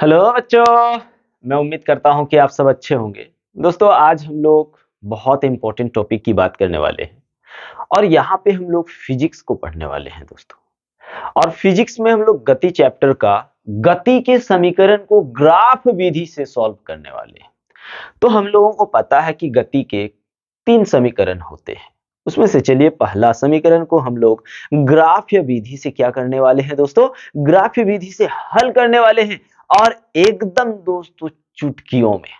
Hello बच्चों। मैं उम्मीद करता हूं कि आप सब अच्छे होंगे। दोस्तों, आज हम लोग बहुत इंपॉर्टेंट टॉपिक की बात करने वाले हैं और यहाँ पे हम लोग फिजिक्स को पढ़ने वाले हैं दोस्तों। और फिजिक्स में हम लोग गति चैप्टर का गति के समीकरण को ग्राफ विधि से सॉल्व करने वाले हैं। तो हम लोगों को पता है कि गति के 3 समीकरण होते हैं। उसमें से चलिए पहला समीकरण को हम लोग ग्राफ्य विधि से क्या करने वाले हैं दोस्तों? ग्राफ्य विधि से हल करने वाले हैं और एकदम दोस्तों चुटकियों में।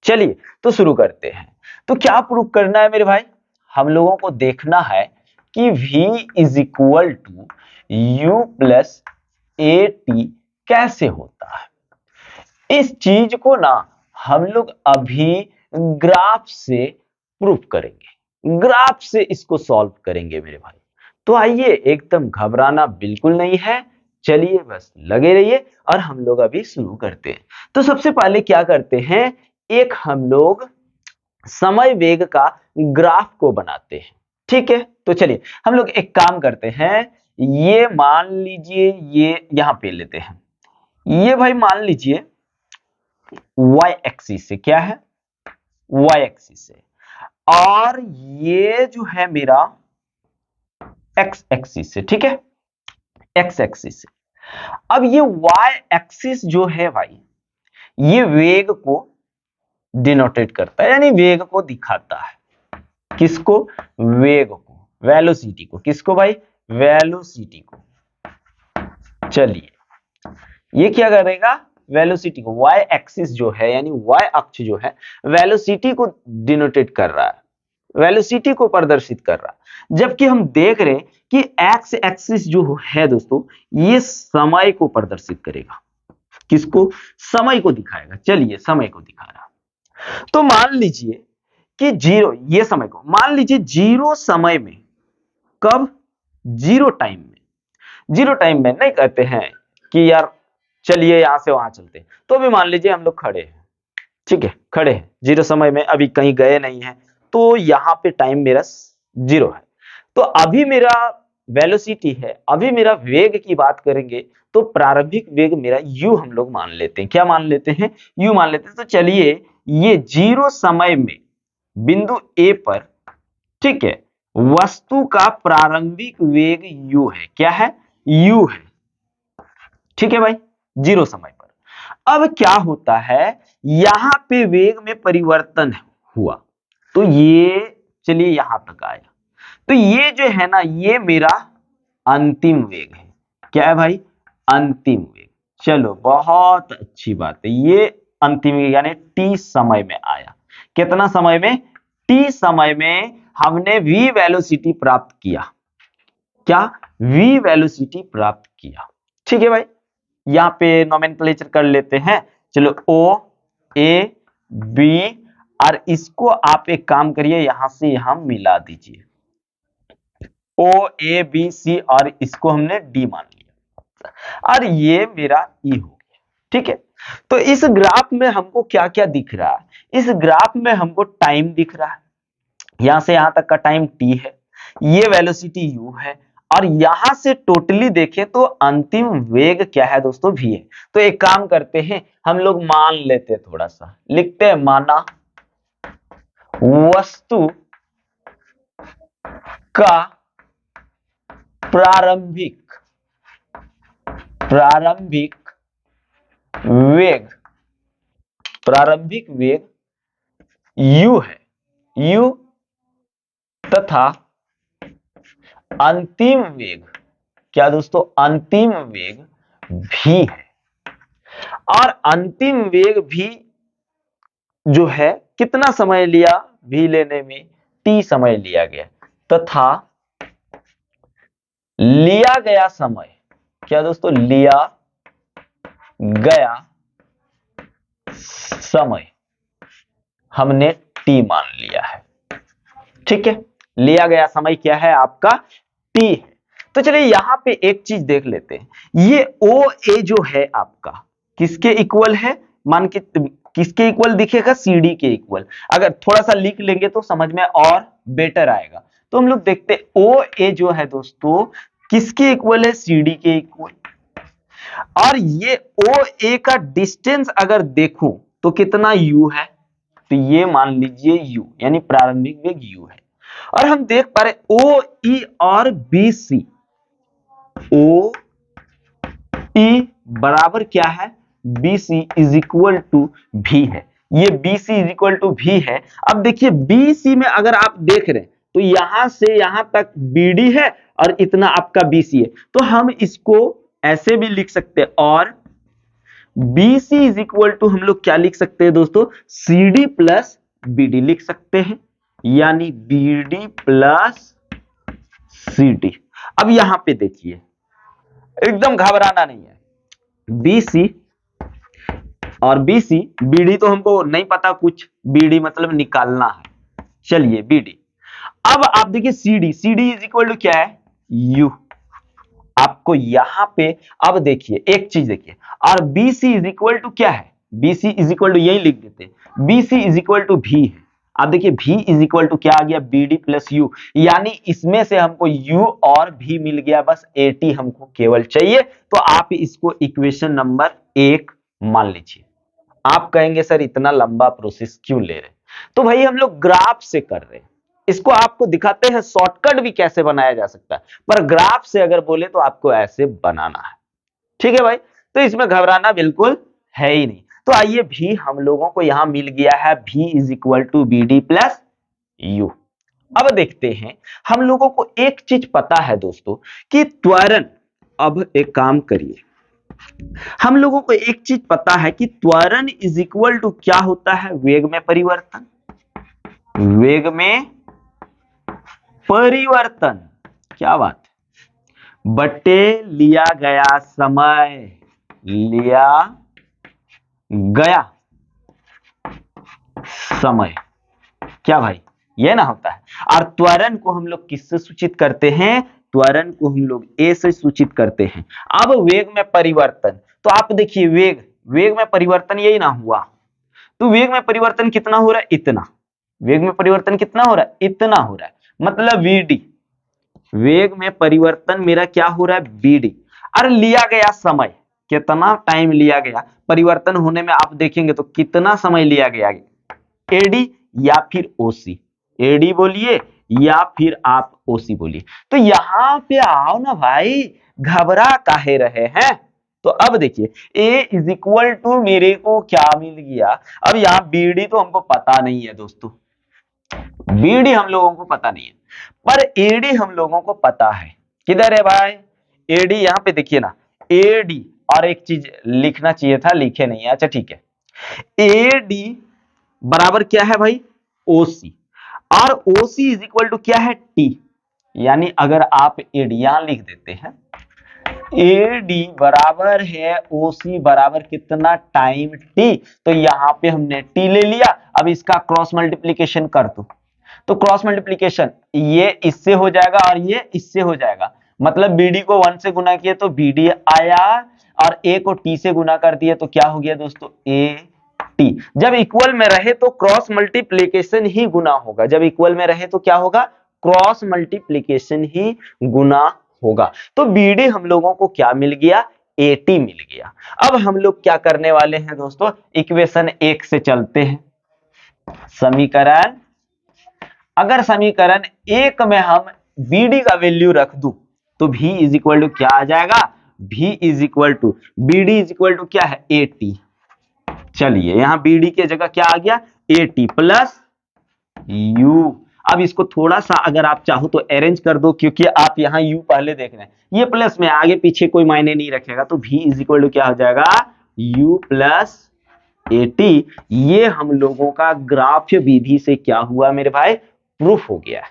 चलिए तो शुरू करते हैं। तो क्या प्रूव करना है मेरे भाई? हम लोगों को देखना है कि v is equal to u plus a t कैसे होता है। इस चीज को ना हम लोग अभी ग्राफ से प्रूव करेंगे, ग्राफ से इसको सॉल्व करेंगे मेरे भाई। तो आइए, एकदम घबराना बिल्कुल नहीं है। चलिए बस लगे रहिए और हम लोग अभी शुरू करते हैं। तो सबसे पहले क्या करते हैं, एक हम लोग समय वेग का ग्राफ को बनाते हैं। ठीक है, तो चलिए हम लोग एक काम करते हैं। ये मान लीजिए, ये यहां पे लेते हैं। ये भाई मान लीजिए y एक्सिस से, क्या है, y एक्सिस से, और ये जो है मेरा x एक्सिस से। ठीक है, x एक्सिस से। अब ये y एक्सिस जो है भाई, ये वेग को डिनोटेट करता है, यानी वेग को दिखाता है। किसको? वेग को, वेलोसिटी को। किसको भाई? वेलोसिटी को। चलिए, ये क्या करेगा? वेलोसिटी को, y एक्सिस जो है यानी y अक्ष जो है, वेलोसिटी को डिनोटेट कर रहा है, वेलोसिटी को प्रदर्शित कर रहा है। जबकि हम देख रहे हैं कि x एक्सिस जो है दोस्तों, ये समय को प्रदर्शित करेगा। किसको? समय को दिखाएगा। चलिए, समय को दिखा रहा। तो मान लीजिए कि जीरो, ये समय को मान लीजिए जीरो समय में। कब? जीरो टाइम में। जीरो टाइम में नहीं कहते हैं कि यार चलिए यहां से वहां चलते हैं। तो अभी मान लीजिए हम लोग खड़े हैं। ठीक है, खड़े हैं जीरो समय में, अभी कहीं गए नहीं है, तो यहां पे टाइम मेरा जीरो है। तो अभी मेरा वेलोसिटी है, अभी मेरा वेग की बात करेंगे तो प्रारंभिक वेग मेरा u हम लोग मान लेते हैं। क्या मान लेते हैं? u मान लेते हैं। तो चलिए, ये जीरो समय में बिंदु A पर, ठीक है, वस्तु का प्रारंभिक वेग u है। क्या है? u है। ठीक है भाई, जीरो समय पर। अब क्या होता है, यहां पे वेग में परिवर्तन हुआ, तो ये चलिए यहां तक आया। तो ये जो है ना, ये मेरा अंतिम वेग है। क्या है भाई? अंतिम वेग। चलो, बहुत अच्छी बात है। ये अंतिम वेग यानी t समय में आया। कितना समय में? t समय में हमने v वेलोसिटी प्राप्त किया। क्या? v वेलोसिटी प्राप्त किया। ठीक है भाई, यहां पे नोमेनक्लेचर कर लेते हैं। चलो, o a b, और इसको आप एक काम करिए, यहां से यहां मिला दीजिए। ओ ए बी सी, और इसको हमने डी मान लिया, और ये मेरा ई हो गया। ठीक है, तो इस ग्राफ में हमको क्या क्या दिख रहा है? इस ग्राफ में हमको टाइम दिख रहा है, यहां से यहां तक का टाइम t है, ये वेलोसिटी u है, और यहां से टोटली देखें तो अंतिम वेग क्या है दोस्तों? v है। तो एक काम करते हैं, हम लोग मान लेते हैं, थोड़ा सा लिखते हैं। माना वस्तु का प्रारंभिक प्रारंभिक वेग, प्रारंभिक वेग u है, u, तथा अंतिम वेग, क्या दोस्तों? अंतिम वेग v है। और अंतिम वेग भी जो है, कितना समय लिया v लेने में? t समय लिया गया, तथा लिया गया समय, क्या दोस्तों? लिया गया समय हमने t मान लिया है। ठीक है, लिया गया समय क्या है आपका? t है। तो चलिए यहां पे एक चीज देख लेते हैं, ये ओ ए जो है आपका किसके इक्वल है? मान के किसके इक्वल दिखेगा? CD के इक्वल। अगर थोड़ा सा लिख लेंगे तो समझ में और बेटर आएगा। तो हम लोग देखते, ओ ए जो है दोस्तों किसके इक्वल है? CD के इक्वल। और ये ओ ए का डिस्टेंस अगर देखूं तो कितना u है, तो ये मान लीजिए u यानी प्रारंभिक वेग u है। और हम देख पा रहे ओ ई और बी सी, ओ ई बराबर क्या है, B C is equal to भी है, ये B C is equal to भी है। अब देखिए बी सी में अगर आप देख रहे हैं तो यहां से यहां तक बी डी है और इतना आपका बी सी है, तो हम इसको ऐसे भी लिख सकते हैं, और B C is equal to हम लोग क्या लिख सकते हैं दोस्तों, C D plus B D लिख सकते हैं, यानी B D plus C D. अब यहां पे देखिए एकदम घबराना नहीं है, बी सी और बी सी, बी डी तो हमको नहीं पता कुछ, बी डी मतलब निकालना है, चलिए बी डी। अब आप देखिए C D, C D is equal to क्या है, यू। आपको यहां पे अब देखिए एक चीज देखिए, और B C is equal to क्या है, B C is equal to यही लिख देते हैं, B C is equal to भी है। आप देखिए भी इज इक्वल टू क्या आ गया, बी डी प्लस यू, यानी इसमें से हमको यू और भी मिल गया, बस एटी हमको केवल चाहिए। तो आप इसको इक्वेशन नंबर 1 मान लीजिए। आप कहेंगे सर इतना लंबा प्रोसेस क्यों ले रहे हैं, तो भाई हम लोग ग्राफ से कर रहे हैं, इसको आपको दिखाते हैं शॉर्टकट भी कैसे बनाया जा सकता है, पर ग्राफ से अगर बोले तो आपको ऐसे बनाना है, ठीक है भाई। तो इसमें घबराना बिल्कुल है ही नहीं। तो आइए भी हम लोगों को यहां मिल गया है, भी is equal to B D plus u. अब देखते हैं, हम लोगों को एक चीज पता है दोस्तों कि त्वरण, अब एक काम करिए, हम लोगों को एक चीज पता है कि त्वरण इज इक्वल टू क्या होता है, वेग में परिवर्तन, वेग में परिवर्तन, क्या बात है, बटे लिया गया समय, लिया गया समय, क्या भाई ये ना होता है। और त्वरण को हम लोग किससे सूचित करते हैं, त्वरण को हम लोग ए से सूचित करते हैं। अब वेग में परिवर्तन, तो आप देखिए वेग, वेग में परिवर्तन यही ना हुआ, तो वेग में परिवर्तन कितना हो रहा है, इतना, वेग में परिवर्तन कितना हो रहा है, इतना हो रहा है, मतलब वीडी, वेग में परिवर्तन मेरा क्या हो रहा है, बीडी। और लिया गया समय, कितना टाइम लिया गया परिवर्तन होने में, आप देखेंगे तो कितना समय लिया गया, एडी या फिर ओसी, एडी बोलिए या फिर आप ओसी बोलिए। तो यहां पे आओ ना भाई, घबरा काहे रहे हैं। तो अब देखिए ए इज इक्वल टू मेरे को क्या मिल गया, अब यहाँ बीडी तो हमको पता नहीं है दोस्तों, बीडी हम लोगों को पता नहीं है, पर एडी हम लोगों को पता है। किधर है भाई एडी, यहां पे देखिए ना, एडी, और एक चीज लिखना चाहिए था, लिखे नहीं है, अच्छा ठीक है, एडी बराबर क्या है भाई, ओसी, और ओसी इज इक्वल टू क्या है, टी। यानी अगर आप एडी यहां लिख देते हैं, एडी बराबर है ओसी बराबर कितना टाइम टी, तो यहां पे हमने टी ले लिया। अब इसका क्रॉस मल्टीप्लीकेशन कर दो, तो क्रॉस मल्टीप्लीकेशन ये इससे हो जाएगा और ये इससे हो जाएगा, मतलब बीडी को 1 से गुना किए तो बीडी आया, और ए को टी से गुना कर दिए तो क्या हो गया दोस्तों, ए टी। जब इक्वल में रहे तो क्रॉस मल्टीप्लीकेशन ही गुना होगा, जब इक्वल में रहे तो क्या होगा, क्रॉस मल्टीप्लीकेशन ही गुना होगा। तो बीडी हम लोगों को क्या मिल गया, एटी मिल गया। अब हम लोग क्या करने वाले हैं दोस्तों, इक्वेशन 1 से चलते हैं। समीकरण, अगर समीकरण 1 में हम बीडी का वैल्यू रख दूं तो v इज इक्वल टू क्या आ जाएगा, v is equal to B D is equal to क्या है, एटी। चलिए यहां बीडी की जगह क्या आ गया, एटी प्लस यू। अब इसको थोड़ा सा अगर आप चाहो तो अरेंज कर दो, क्योंकि आप यहां u पहले देख रहे हैं, ये प्लस में आगे पीछे कोई मायने नहीं रखेगा, तो v इज इक्वल टू क्या हो जाएगा, u प्लस एटी। ये हम लोगों का ग्राफ विधि से क्या हुआ मेरे भाई, प्रूफ हो गया।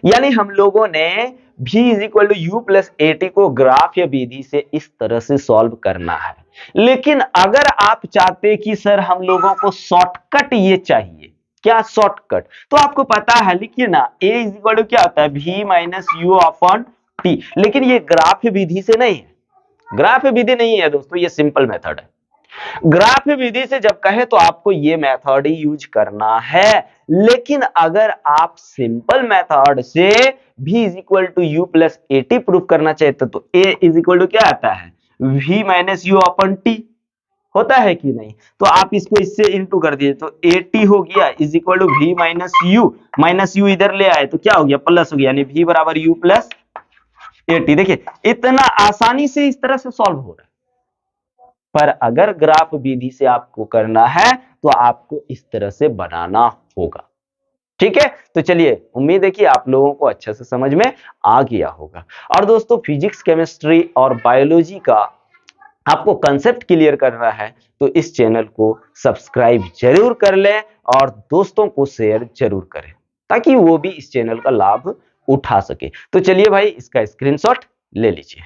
यानी हम लोगों ने v is equal to u plus a t को ग्राफ या विधि से इस तरह से सॉल्व करना है। लेकिन अगर आप चाहते कि सर हम लोगों को शॉर्टकट ये चाहिए, क्या शॉर्टकट, तो आपको पता है, लिखिए ना, a इज इक्वल टू क्या होता है, v minus you upon T. लेकिन ये ग्राफ विधि से नहीं है, ग्राफ विधि नहीं है दोस्तों, ये सिंपल मेथड है। ग्राफ विधि से जब कहे तो आपको ये मेथड ही यूज करना है। लेकिन अगर आप सिंपल मेथड से v is equal to u plus a t proof करना चाहते तो a इज इक्वल टू क्या आता है, v minus you upon T, होता है कि नहीं? तो आप इसको इससे इंटू कर दिए तो ए टी हो गया is equal to v minus u इधर ले आए तो क्या हो गया, प्लस हो गया, यानी v बराबर यू प्लस ए टी। देखिए इतना आसानी से इस तरह से सॉल्व हो रहा है, पर अगर ग्राफ विधि से आपको करना है तो आपको इस तरह से बनाना होगा। ठीक है, तो चलिए उम्मीद है कि आप लोगों को अच्छे से समझ में आ गया होगा। और दोस्तों फिजिक्स, केमिस्ट्री और बायोलॉजी का आपको कंसेप्ट क्लियर करना है तो इस चैनल को सब्सक्राइब जरूर कर लें और दोस्तों को शेयर जरूर करें ताकि वो भी इस चैनल का लाभ उठा सके। तो चलिए भाई इसका स्क्रीनशॉट ले लीजिए।